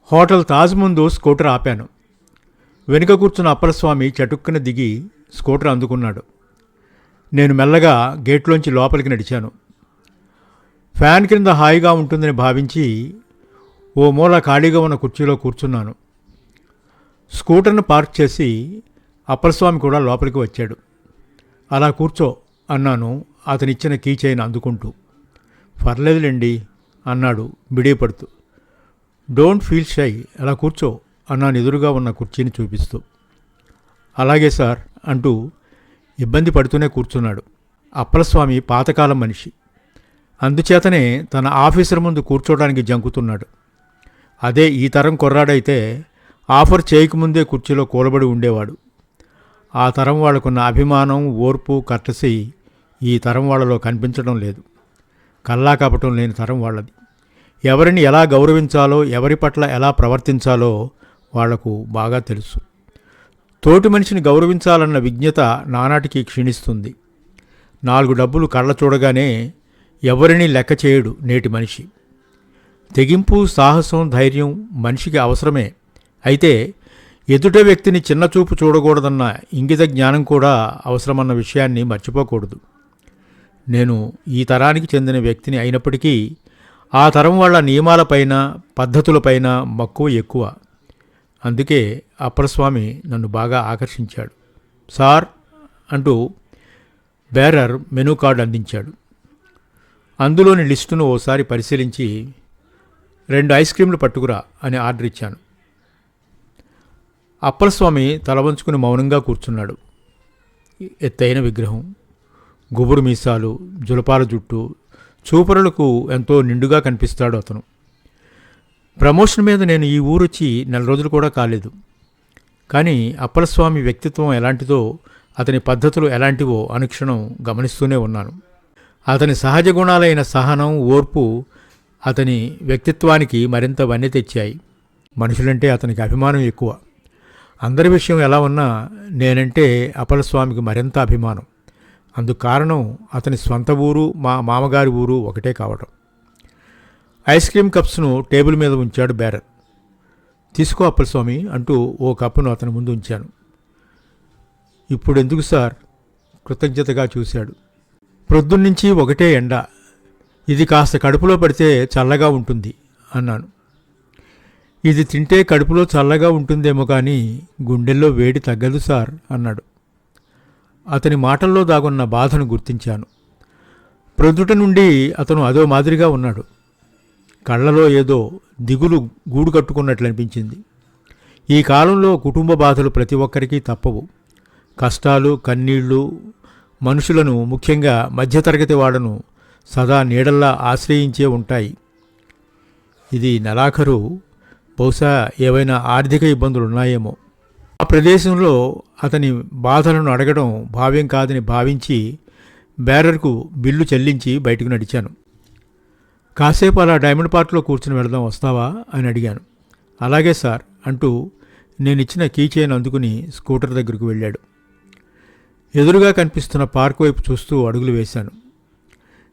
Hotel Taj ముందు scooter ఆపాను. వెనుక కూర్చున్న అప్పలస్వామి చటుక్కున దిగి స్కూటర్ అందుకున్నాడు. నేను మెల్లగా గేట్లోంచి లోపలికి నడిచాను. ఫ్యాన్ కింద హాయిగా ఉంటుందని భావించి ఓ మూల ఖాళీగా ఉన్న కుర్చీలో కూర్చున్నాను. స్కూటర్ను పార్క్ చేసి అప్పలస్వామి కూడా లోపలికి వచ్చాడు. అలా కూర్చో అన్నాను అతనిచ్చిన కీ చైన్ అందుకుంటూ. పర్లేదులేండి అన్నాడు బిడీపడుతూ. డోంట్ ఫీల్ షై, అలా కూర్చో అన్నాను ఎదురుగా ఉన్న కుర్చీని చూపిస్తూ. అలాగే సార్ అంటూ ఇబ్బంది పడుతూనే కూర్చున్నాడు. అప్పలస్వామి పాతకాలం మనిషి, అందుచేతనే తన ఆఫీసర్ ముందు కూర్చోడానికి జంకుతున్నాడు. అదే ఈ తరం కుర్రాడైతే ఆఫర్ చేయకముందే కుర్చీలో కూలబడి ఉండేవాడు. ఆ తరం వాళ్ళకున్న అభిమానం, ఓర్పు, కర్టసీ ఈ తరం వాళ్ళలో కనిపించడం లేదు. కల్లా కపటం లేని తరం వాళ్ళది. ఎవరిని ఎలా గౌరవించాలో, ఎవరి పట్ల ఎలా ప్రవర్తించాలో వాళ్లకు బాగా తెలుసు. తోటి మనిషిని గౌరవించాలన్న విజ్ఞత నానాటికి క్షీణిస్తుంది. 4 డబ్బులు కళ్ళ చూడగానే ఎవరిని లెక్క చేయడు నేటి మనిషి. తెగింపు, సాహసం, ధైర్యం మనిషికి అవసరమే. అయితే ఎదుట వ్యక్తిని చిన్నచూపు చూడకూడదన్న ఇంగిత జ్ఞానం కూడా అవసరమన్న విషయాన్ని మర్చిపోకూడదు. నేను ఈ తరానికి చెందిన వ్యక్తిని అయినప్పటికీ ఆ తరం వాళ్ళ నియమాలపైన, పద్ధతులపైన మక్కువ ఎక్కువ. అందుకే అప్పలస్వామి నన్ను బాగా ఆకర్షించాడు. సార్ అంటూ బేరర్ మెనూ కార్డు అందించాడు. అందులోని లిస్టును ఓసారి పరిశీలించి 2 ఐస్ క్రీంలు పట్టుకురా అని ఆర్డర్ ఇచ్చాను. అప్పలస్వామి తల వంచుకుని మౌనంగా కూర్చున్నాడు. ఎత్తైన విగ్రహం, గుబురు మీసాలు, జులపాల జుట్టు, చూపరులకు ఎంతో నిండుగా కనిపిస్తాడు అతను. ప్రమోషన్ మీద నేను ఈ ఊరొచ్చి 4 రోజులు కూడా కాలేదు. కానీ అప్పలస్వామి వ్యక్తిత్వం ఎలాంటిదో, అతని పద్ధతులు ఎలాంటివో అనుక్షణం గమనిస్తూనే ఉన్నాను. అతని సహజ గుణాలైన సహనం, ఓర్పు అతని వ్యక్తిత్వానికి మరింత వన్నె తెచ్చాయి. మనుషులంటే అతనికి అభిమానం ఎక్కువ. అందరి విషయం ఎలా ఉన్నా నేనంటే అప్పలస్వామికి మరింత అభిమానం. అందుకు కారణం అతని స్వంత ఊరు, మా మామగారి ఊరు ఒకటే కావటం. ఐస్ క్రీమ్ కప్స్ను టేబుల్ మీద ఉంచాడు బేరర్. తీసుకో అప్పలస్వామి అంటూ ఓ కప్పును అతని ముందు ఉంచాను. ఇప్పుడు ఎందుకు సార్? కృతజ్ఞతగా చూశాడు. ప్రొద్దున్నుంచి ఒకటే ఎండ, ఇది కాస్త కడుపులో పడితే చల్లగా ఉంటుంది అన్నాను. ఇది తింటే కడుపులో చల్లగా ఉంటుందేమో కానీ గుండెల్లో వేడి తగ్గదు సార్ అన్నాడు. అతని మాటల్లో దాగున్న బాధను గుర్తించాను. ప్రొద్దుట నుండి అతను అదో మాదిరిగా ఉన్నాడు. కళ్ళలో ఏదో దిగులు గూడు కట్టుకున్నట్లనిపించింది. ఈ కాలంలో కుటుంబ బాధలు ప్రతి ఒక్కరికి తప్పవు. కష్టాలు, కన్నీళ్లు మనుషులను, ముఖ్యంగా మధ్యతరగతి వాళ్లను సదా నీడల్లా ఆశ్రయించే ఉంటాయి. ఇది నెలాఖరు, బహుశా ఏవైనా ఆర్థిక ఇబ్బందులున్నాయేమో. ఆ ప్రదేశంలో అతని బాధలను అడగడం భావ్యం కాదని భావించి బేరర్కు బిల్లు చెల్లించి బయటకు నడిచాను. కాసేపు అలా డైమండ్ పార్క్లో కూర్చుని వెళదాం, వస్తావా అని అడిగాను. అలాగే సార్ అంటూ నేనిచ్చిన కీ చైన్ అందుకుని స్కూటర్ దగ్గరకు వెళ్ళాడు. ఎదురుగా కనిపిస్తున్న పార్క్ వైపు చూస్తూ అడుగులు వేశాను.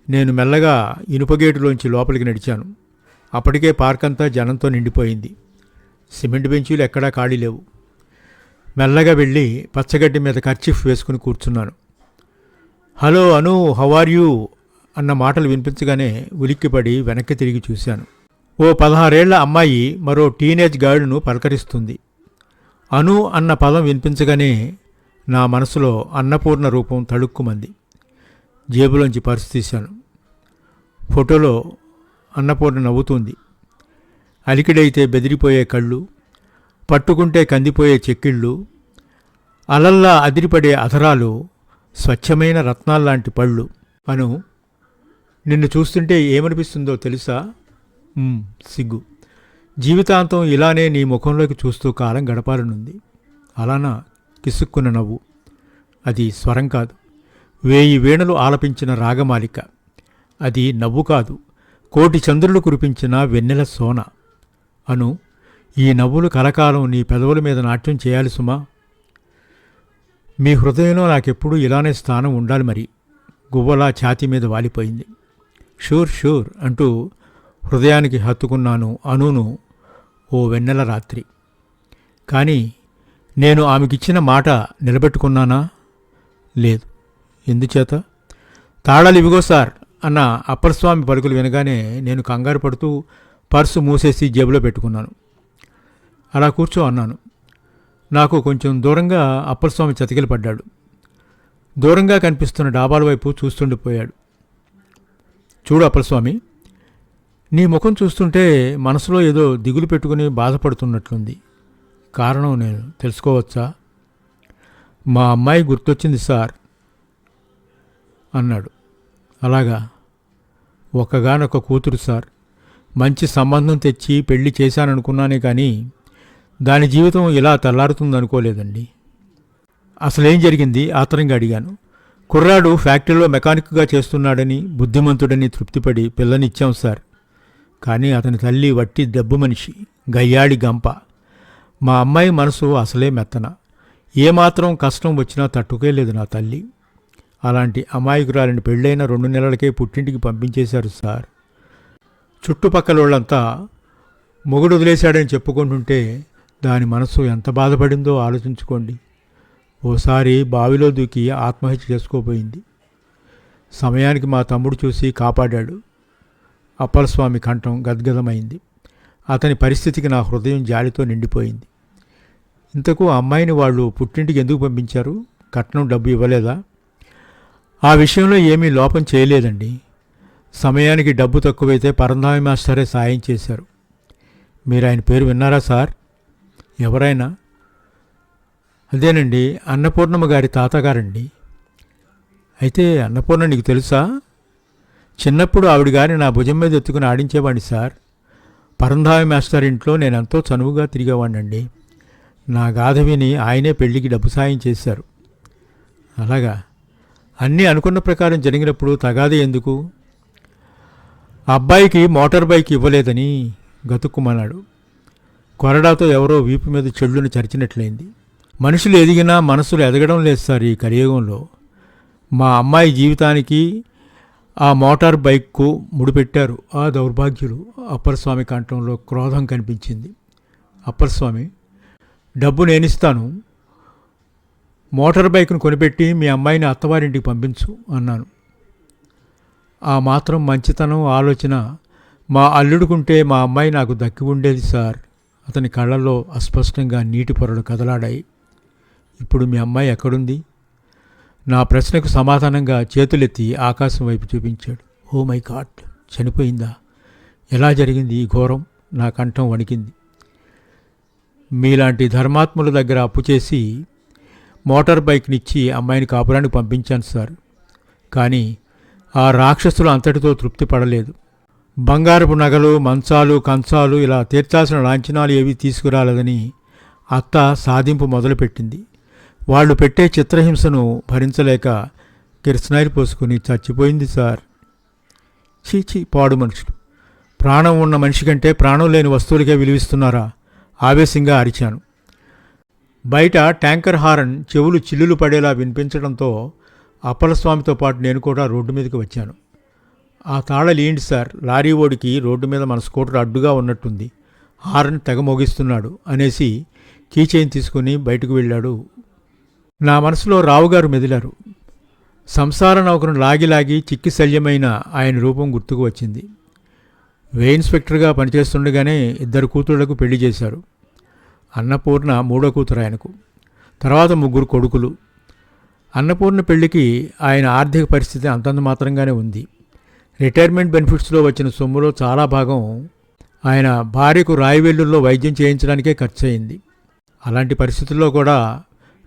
నేను మెల్లగా ఇనుపగేటులోంచి లోపలికి నడిచాను. అప్పటికే పార్క్ అంతా జనంతో నిండిపోయింది. సిమెంట్ బెంచీలు ఎక్కడా ఖాళీ లేవు. మెల్లగా వెళ్ళి పచ్చగడ్డి మీద కర్చీఫ్ వేసుకుని కూర్చున్నాను. Hello Anu, how are you అన్న మాటలు వినిపించగానే ఉలిక్కిపడి వెనక్కి తిరిగి చూశాను. ఓ 16 ఏళ్ల అమ్మాయి మరో టీనేజ్ గర్ల్ను పలకరిస్తుంది. అను అన్న పదం వినిపించగానే నా మనసులో అన్నపూర్ణ రూపం తడుక్కుమంది. జేబులోంచి పర్సు తీశాను. ఫోటోలో అన్నపూర్ణ నవ్వుతుంది. అలికిడైతే బెదిరిపోయే కళ్ళు, పట్టుకుంటే కందిపోయే చెక్కిళ్ళు, అలల్లా అదిరిపడే అధరాలు, స్వచ్ఛమైన రత్నాల్లాంటి పళ్ళు. అను, నిన్ను చూస్తుంటే ఏమనిపిస్తుందో తెలుసా? సిగ్గు. జీవితాంతం ఇలానే నీ ముఖంలోకి చూస్తూ కాలం గడపాలనుంది. అలానా? కిసుక్కున్న నవ్వు. అది స్వరం కాదు, 1000 వీణలు ఆలపించిన రాగమాలిక. అది నవ్వు కాదు, 1,000,000 చంద్రులు కురిపించిన వెన్నెల సోన. అను, ఈ నవ్వులు కలకాలం నీ పెదవుల మీద నాట్యం చేయాలి సుమా. మీ హృదయంలో నాకెప్పుడూ ఇలానే స్థానం ఉండాలి మరి. గువ్వలా ఛాతీ మీద వాలిపోయింది. షూర్ షూర్ అంటూ హృదయానికి హత్తుకున్నాను అనును ఓ వెన్నెల రాత్రి. కానీ నేను ఆమెకిచ్చిన మాట నిలబెట్టుకున్నానా? లేదు. ఎందుచేత? తాళాలు ఇవిగో సార్ అన్న అప్పలస్వామి పలుకులు వినగానే నేను కంగారు పడుతూ పర్సు మూసేసి జేబులో పెట్టుకున్నాను. అలా కూర్చో అన్నాను. నాకు కొంచెం దూరంగా అప్పలస్వామి చతికిల పడ్డాడు. దూరంగా కనిపిస్తున్న డాబాల వైపు చూస్తుండిపోయాడు. చూడు అప్పలస్వామి, నీ ముఖం చూస్తుంటే మనసులో ఏదో దిగులు పెట్టుకుని బాధపడుతున్నట్లుంది. కారణం నేను తెలుసుకోవచ్చా? మా అమ్మాయి గుర్తొచ్చింది సార్ అన్నాడు. అలాగా? ఒక్కగానొక్క కూతురు సార్. మంచి సంబంధం తెచ్చి పెళ్లి చేశాననుకున్నానే కానీ దాని జీవితం ఇలా తెల్లారుతుందనుకోలేదండి. అసలేం జరిగింది? ఆతరంగా అడిగాను. కుర్రాడు ఫ్యాక్టరీలో మెకానిక్గా చేస్తున్నాడని, బుద్ధిమంతుడని తృప్తిపడి పిల్లనిచ్చాం సార్. కానీ అతని తల్లి వట్టి డబ్బు మనిషి, గయ్యాడి గంప. మా అమ్మాయి మనసు అసలే మెత్తన. ఏమాత్రం కష్టం వచ్చినా తట్టుకోలేదు నా తల్లి. అలాంటి అమాయకురాలిని పెళ్ళైన 2 నెలలకే పుట్టింటికి పంపించేశారు సార్. చుట్టుపక్కల వాళ్ళంతా మొగుడు వదిలేశాడని చెప్పుకుంటుంటే దాని మనసు ఎంత బాధపడిందో ఆలోచించుకోండి. ఓసారి బావిలో దూకి ఆత్మహత్య చేసుకోబోయింది. సమయానికి మా తమ్ముడు చూసి కాపాడాడు. అప్పలస్వామి కంఠం గద్గదమైంది. అతని పరిస్థితికి నా హృదయం జాలితో నిండిపోయింది. ఇంతకు అమ్మాయిని వాళ్ళు పుట్టింటికి ఎందుకు పంపించారు? కట్నం డబ్బు ఇవ్వలేదా? ఆ విషయంలో ఏమీ లోపం చేయలేదండి. సమయానికి డబ్బు తక్కువైతే పరంధామి మాస్టరే సాయం చేశారు. మీరు ఆయన పేరు విన్నారా సార్? ఎవరైనా? అదేనండి, అన్నపూర్ణమ్మ గారి తాతగారండి. అయితే అన్నపూర్ణ నీకు తెలుసా? చిన్నప్పుడు ఆవిడ గారిని నా భుజం మీద ఎత్తుకుని ఆడించేవాడిని సార్. పరంధామి మాస్టర్ ఇంట్లో నేనెంతో చనువుగా తిరిగేవాడినండి. నా గాథ విని ఆయనే పెళ్లికి డబ్బు సాయం చేశారు. అలాగా? అన్నీ అనుకున్న ప్రకారం జరిగినప్పుడు తగాదే ఎందుకు? అబ్బాయికి మోటార్ బైక్ ఇవ్వలేదని గతుక్కుమన్నాడు. కొరడాతో ఎవరో వీపు మీద చెళ్ళును చరిచినట్లయింది. మనుషులు ఎదిగినా మనసులు ఎదగడం లేదు సార్ ఈ కలియుగంలో. మా అమ్మాయి జీవితానికి ఆ మోటార్ బైక్కు ముడిపెట్టారు ఆ దౌర్భాగ్యులు. అప్పలస్వామి కంఠంలో క్రోధం కనిపించింది. అప్పలస్వామి, డబ్బు నేనిస్తాను, మోటార్ బైక్ను కొనిపెట్టి మీ అమ్మాయిని అత్తవారింటికి పంపించు అన్నాను. ఆ మాత్రం మంచితనం ఆలోచన మా అల్లుడుకుంటే మా అమ్మాయి నాకు దక్కి ఉండేది సార్. అతని కళ్ళల్లో అస్పష్టంగా నీటి పొరలు కదలాడాయి. ఇప్పుడు మీ అమ్మాయి ఎక్కడుంది? నా ప్రశ్నకు సమాధానంగా చేతులెత్తి ఆకాశం వైపు చూపించాడు. ఓ మై గాడ్, చనిపోయిందా? ఎలా జరిగింది ఈ ఘోరం? నా కంఠం వణికింది. మీలాంటి ధర్మాత్ముల దగ్గర అప్పు చేసి మోటార్ బైక్నిచ్చి అమ్మాయిని కాపురానికి పంపించాను సార్. కానీ ఆ రాక్షసులు అంతటితో తృప్తి పడలేదు. బంగారపు నగలు, మంచాలు, కంచాలు ఇలా తీర్చాల్సిన లాంఛనాలు ఏవీ తీసుకురాలేదని అత్త సాధింపు మొదలుపెట్టింది. వాళ్ళు పెట్టే చిత్రహింసను భరించలేక కిరసనాయిలు పోసుకుని చచ్చిపోయింది సార్. చీచి, పాడు మనుషులు. ప్రాణం ఉన్న మనిషి కంటే ప్రాణం లేని వస్తువులకే విలువిస్తున్నారా? ఆవేశంగా అరిచాను. బయట ట్యాంకర్ హారన్ చెవులు చిల్లులు పడేలా వినిపించడంతో అప్పలస్వామితో పాటు నేను కూడా రోడ్డు మీదకి వచ్చాను. ఆ తాళలేంటి సార్, లారీ ఓడికి రోడ్డు మీద మన స్కూటర్ అడ్డుగా ఉన్నట్టుంది, హారన్ తెగ మోగిస్తున్నాడు అనేసి కీచైన్ తీసుకుని బయటకు వెళ్ళాడు. నా మనసులో రావుగారు మెదిలారు. సంసార నౌకను లాగి చిక్కి శల్యమైన ఆయన రూపం గుర్తుకు వచ్చింది. వే ఇన్స్పెక్టర్గా పనిచేస్తుండగానే 2 కూతుళ్లకు పెళ్లి చేశారు. అన్నపూర్ణ 3వ కూతురు ఆయనకు. తర్వాత 3 కొడుకులు. అన్నపూర్ణ పెళ్లికి ఆయన ఆర్థిక పరిస్థితి అంతంత మాత్రంగానే ఉంది. రిటైర్మెంట్ బెనిఫిట్స్లో వచ్చిన సొమ్ములో చాలా భాగం ఆయన భార్యకు రాయివెల్లుల్లో వైద్యం చేయించడానికే ఖర్చు అయింది. అలాంటి పరిస్థితుల్లో కూడా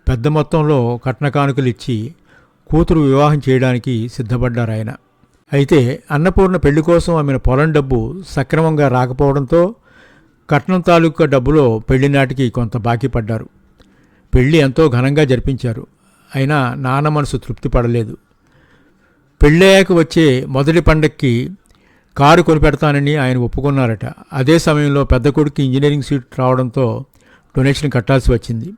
పెద్ద మొత్తంలో కట్న కానుకలు ఇచ్చి కూతురు వివాహం చేయడానికి సిద్ధపడ్డారు ఆయన. అయితే అన్నపూర్ణ పెళ్లి కోసం ఆమెను పొలం డబ్బు సక్రమంగా రాకపోవడంతో కట్నం తాలూకా డబ్బులో పెళ్లి నాటికి కొంత బాకీ పడ్డారు. పెళ్లి ఎంతో ఘనంగా జరిపించారు. అయినా నాన్న మనసు తృప్తి పడలేదు. పెళ్ళయ్యాక వచ్చే మొదటి పండక్కి కారు కొనిపెడతానని ఆయన ఒప్పుకున్నారట. అదే సమయంలో పెద్ద కొడుకు ఇంజనీరింగ్ సీట్ రావడంతో డొనేషన్ కట్టాల్సి వచ్చింది.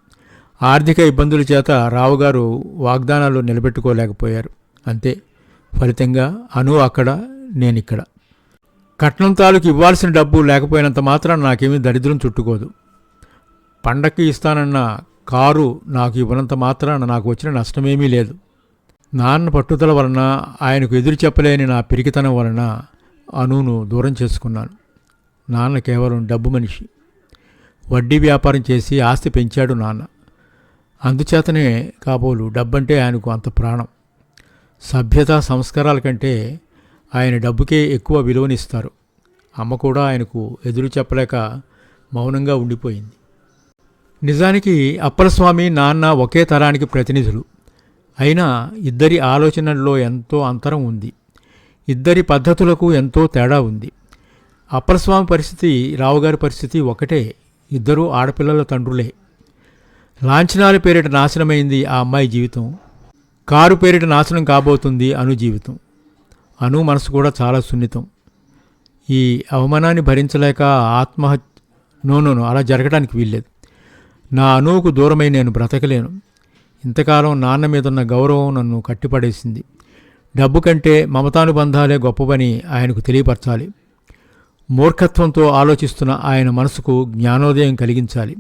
ఆర్థిక ఇబ్బందుల చేత రావుగారు వాగ్దానాలు నిలబెట్టుకోలేకపోయారు. అంతే. ఫలితంగా అను అక్కడ, నేనిక్కడ. కట్నం తాలూకు ఇవ్వాల్సిన డబ్బు లేకపోయినంత మాత్రం నాకేమీ దరిద్రం చుట్టుకోదు. పండక్కి ఇస్తానన్న కారు నాకు ఇవ్వనంత మాత్రాన నాకు వచ్చిన నష్టమేమీ లేదు. నాన్న పట్టుదల వలన, ఆయనకు ఎదురు చెప్పలేని నా పిరికితనం వలన అనును దూరం చేసుకున్నాను. నాన్న కేవలం డబ్బు మనిషి. వడ్డీ వ్యాపారం చేసి ఆస్తి పెంచాడు నాన్న. అందుచేతనే కాబోలు డబ్బంటే ఆయనకు అంత ప్రాణం. సభ్యత సంస్కారాల కంటే ఆయన డబ్బుకే ఎక్కువ విలువనిస్తారు. అమ్మ కూడా ఆయనకు ఎదురు చెప్పలేక మౌనంగా ఉండిపోయింది. నిజానికి అప్పలస్వామి, నాన్న ఒకే తరానికి ప్రతినిధులు. అయినా ఇద్దరి ఆలోచనల్లో ఎంతో అంతరం ఉంది. ఇద్దరి పద్ధతులకు ఎంతో తేడా ఉంది. అప్పలస్వామి పరిస్థితి, రావుగారి పరిస్థితి ఒకటే. ఇద్దరూ ఆడపిల్లల తండ్రులే. లాంఛనాల పేరిట నాశనమైంది ఆ అమ్మాయి జీవితం. కారు పేరిట నాశనం కాబోతుంది అను జీవితం. అను మనసు కూడా చాలా సున్నితం. ఈ అవమానాన్ని భరించలేక ఆత్మహత్య నోనోను అలా జరగడానికి వీల్లేదు. నా అనువుకు దూరమై నేను బ్రతకలేను. ఇంతకాలం నాన్న మీదున్న గౌరవం నన్ను కట్టిపడేసింది. డబ్బు కంటే మమతానుబంధాలే గొప్పవని ఆయనకు తెలియపరచాలి. మూర్ఖత్వంతో ఆలోచిస్తున్న ఆయన మనసుకు జ్ఞానోదయం కలిగించాలి.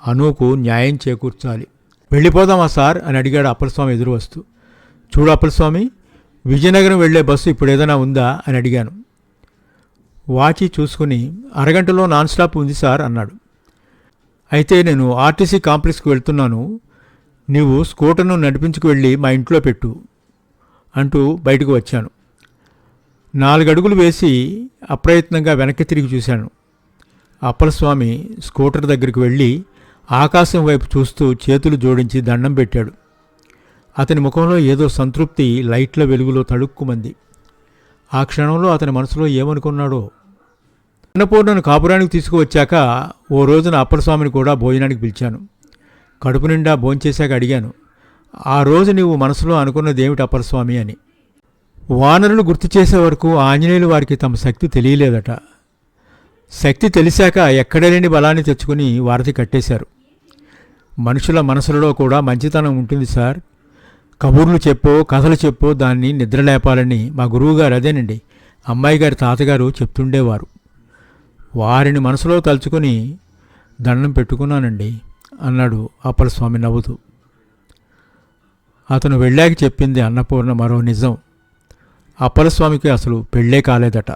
అనువుకు న్యాయం చేకూర్చాలి. వెళ్ళిపోదామా సార్ అని అడిగాడు అప్పలస్వామి ఎదురు వస్తూ. చూడు అప్పలస్వామి, విజయనగరం వెళ్లే బస్సు ఇప్పుడు ఏదైనా ఉందా అని అడిగాను. వాచి చూసుకుని అరగంటలో నాన్ స్టాప్ ఉంది సార్ అన్నాడు. అయితే నేను ఆర్టీసీ కాంప్లెక్స్కి వెళ్తున్నాను, నీవు స్కూటర్ను నడిపించుకు వెళ్ళి మా ఇంట్లో పెట్టు అంటూ బయటకు వచ్చాను. 4 అడుగులు వేసి అప్రయత్నంగా వెనక్కి తిరిగి చూశాను. అప్పలస్వామి స్కూటర్ దగ్గరికి వెళ్ళి ఆకాశం వైపు చూస్తూ చేతులు జోడించి దండం పెట్టాడు. అతని ముఖంలో ఏదో సంతృప్తి లైట్ల వెలుగులో తడుక్కుమంది. ఆ క్షణంలో అతని మనసులో ఏమనుకున్నాడో. అన్నపూర్ణను కాపురానికి తీసుకువచ్చాక ఓ రోజున అప్పలస్వామిని కూడా భోజనానికి పిలిచాను. కడుపు నిండా భోంచేశాక అడిగాను, ఆ రోజు నీవు మనసులో అనుకున్నదేమిటి అప్పలస్వామి అని. వానరులు గుర్తు చేసే వరకు ఆంజనేయులు వారికి తమ శక్తి తెలియలేదట. శక్తి తెలిసాక ఎక్కడలేని బలాన్ని తెచ్చుకుని వారధి కట్టేశారు. మనుషుల మనసులలో కూడా మంచితనం ఉంటుంది సార్. కబుర్లు చెప్పో కథలు చెప్పో దాన్ని నిద్రలేపాలని మా గురువుగారు, అదేనండి అమ్మాయి గారి తాతగారు చెప్తుండేవారు. వారిని మనసులో తలుచుకుని దండం పెట్టుకున్నానండి అన్నాడు అప్పలస్వామి నవ్వుతూ. అతను వెళ్ళాక చెప్పింది అన్నపూర్ణ మరో నిజం. అప్పలస్వామికి అసలు పెళ్ళే కాలేదట.